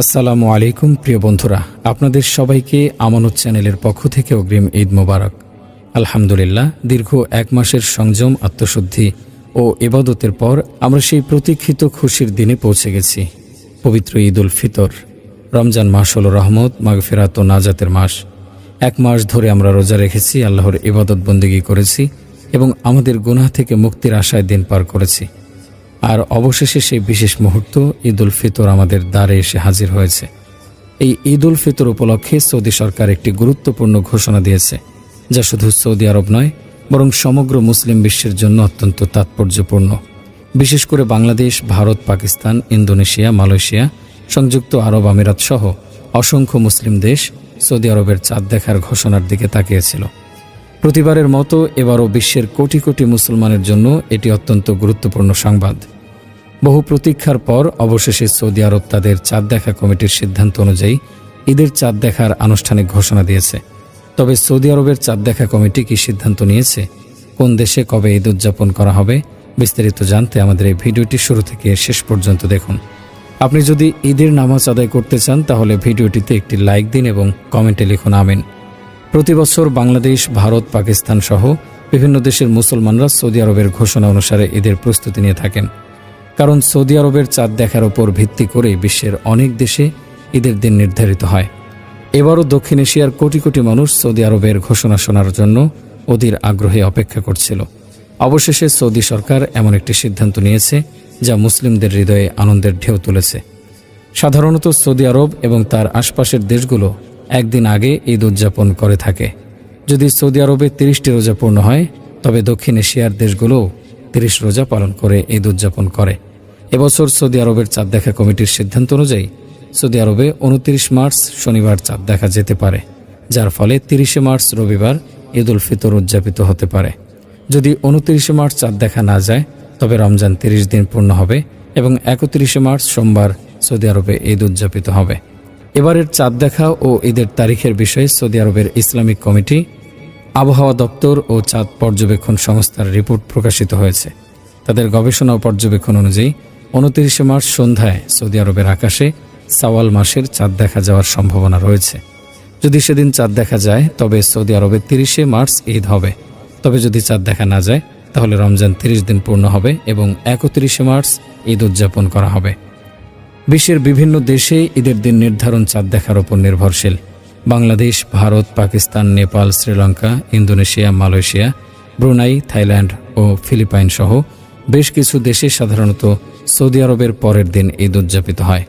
আসসালামু আলাইকুম প্রিয় বন্ধুরা, আপনাদের সবাইকে আমানত চ্যানেলের পক্ষ থেকে অগ্রিম ঈদ মোবারক। আলহামদুলিল্লাহ, দীর্ঘ এক মাসের সংযম, আত্মশুদ্ধি ও ইবাদতের পর আমরা সেই প্রতীক্ষিত খুশির দিনে পৌঁছে গেছি। পবিত্র ঈদ উল ফিতর। রমজান মাস হল রহমত, মাগফিরাত ও নাজাতের মাস। এক মাস ধরে আমরা রোজা রেখেছি, আল্লাহর ইবাদত বন্দেগী করেছি এবং আমাদের গুনাহ থেকে মুক্তির আশায় দিন পার করেছি। আর অবশেষে সেই বিশেষ মুহূর্ত ঈদ উল ফিতর আমাদের দ্বারে এসে হাজির হয়েছে। এই ঈদ উল ফিতর উপলক্ষে সৌদি সরকার একটি গুরুত্বপূর্ণ ঘোষণা দিয়েছে, যা শুধু সৌদি আরব নয়, বরং সমগ্র মুসলিম বিশ্বের জন্য অত্যন্ত তাৎপর্যপূর্ণ। বিশেষ করে বাংলাদেশ, ভারত, পাকিস্তান, ইন্দোনেশিয়া, মালয়েশিয়া, সংযুক্ত আরব আমিরাত সহ অসংখ্য মুসলিম দেশ সৌদি আরবের চাঁদ দেখার ঘোষণার দিকে তাকিয়েছিল। প্রতিবারের মতো এবারও বিশ্বের কোটি কোটি মুসলমানের জন্য এটি অত্যন্ত গুরুত্বপূর্ণ সংবাদ। বহু প্রতীক্ষার পর অবশেষে সৌদি আরব তাদের চাঁদ দেখা কমিটির সিদ্ধান্ত অনুযায়ী ঈদের চাঁদ দেখার আনুষ্ঠানিক ঘোষণা দিয়েছে। তবে সৌদি আরবের চাঁদ দেখা কমিটি কি সিদ্ধান্ত নিয়েছে, কোন দেশে কবে ঈদ উদযাপন করা হবে, বিস্তারিত জানতে আমাদের এই ভিডিওটি শুরু থেকে শেষ পর্যন্ত দেখুন। আপনি যদি ঈদের নামাজ আদায় করতে চান তাহলে ভিডিওটিতে একটি লাইক দিন এবং কমেন্টে লিখুন আমিন। প্রতি বছর বাংলাদেশ, ভারত, পাকিস্তান সহ বিভিন্ন দেশের মুসলমানরা সৌদি আরবের ঘোষণা অনুসারে ঈদের প্রস্তুতি নিয়ে থাকেন, কারণ সৌদি আরবের চাঁদ দেখার উপর ভিত্তি করে বিশ্বের অনেক দেশে ঈদের দিন নির্ধারিত হয়। এবারও দক্ষিণ এশিয়ার কোটি কোটি মানুষ সৌদি আরবের ঘোষণা শোনার জন্য অধীর আগ্রহে অপেক্ষা করছিল। অবশেষে সৌদি সরকার এমন একটি সিদ্ধান্ত নিয়েছে যা মুসলিমদের হৃদয়ে আনন্দের ঢেউ তুলেছে। সাধারণত সৌদি আরব এবং তার আশপাশের দেশগুলো একদিন আগে ঈদ উদযাপন করে থাকে। যদি সৌদি আরবে 30টি রোজা পূর্ণ হয়, তবে দক্ষিণ এশিয়ার দেশগুলোও 30 রোজা পালন করে ঈদ উদযাপন করে। এবছর সৌদি আরবের চাঁদ দেখা কমিটির সিদ্ধান্ত অনুযায়ী সৌদি আরবে 29 মার্চ শনিবার চাঁদ দেখা যেতে পারে, যার ফলে 30 মার্চ রবিবার ঈদ উল ফিতর উদযাপিত হতে পারে। যদি 29 মার্চ চাঁদ দেখা না যায়, তবে রমজান 30 দিন পূর্ণ হবে এবং 31 মার্চ সোমবার সৌদি আরবে ঈদ উদযাপিত হবে। এবারের চাঁদ দেখা ও ঈদের তারিখের বিষয়ে সৌদি আরবের ইসলামিক কমিটি, আবহাওয়া দপ্তর ও চাঁদ পর্যবেক্ষণ সংস্থার রিপোর্ট প্রকাশিত হয়েছে। তাদের গবেষণা ও পর্যবেক্ষণ অনুযায়ী 29 মার্চ সন্ধ্যায় সৌদি আরবের আকাশে শাওয়াল মাসের চাঁদ দেখা যাওয়ার সম্ভাবনা রয়েছে। যদি সেদিন চাঁদ দেখা যায়, তবে সৌদি আরবে 30 মার্চ ঈদ হবে। তবে যদি চাঁদ দেখা না যায়, তাহলে রমজান 30 দিন পূর্ণ হবে এবং 31 মার্চ ঈদ উদযাপন করা হবে। বিশ্বের বিভিন্ন দেশে ঈদের দিন নির্ধারণ চাঁদ দেখার উপর নির্ভরশীল। Bangladesh, Bharat, Pakistan, Nepal, Sri Lanka, Indonesia, Malaysia, Brunei, Thailand ও ফিলিপাইন সহ বেশ কিছু দেশে সাধারণত সৌদি আরবের পরের দিন ঈদ উদযাপিত হয়।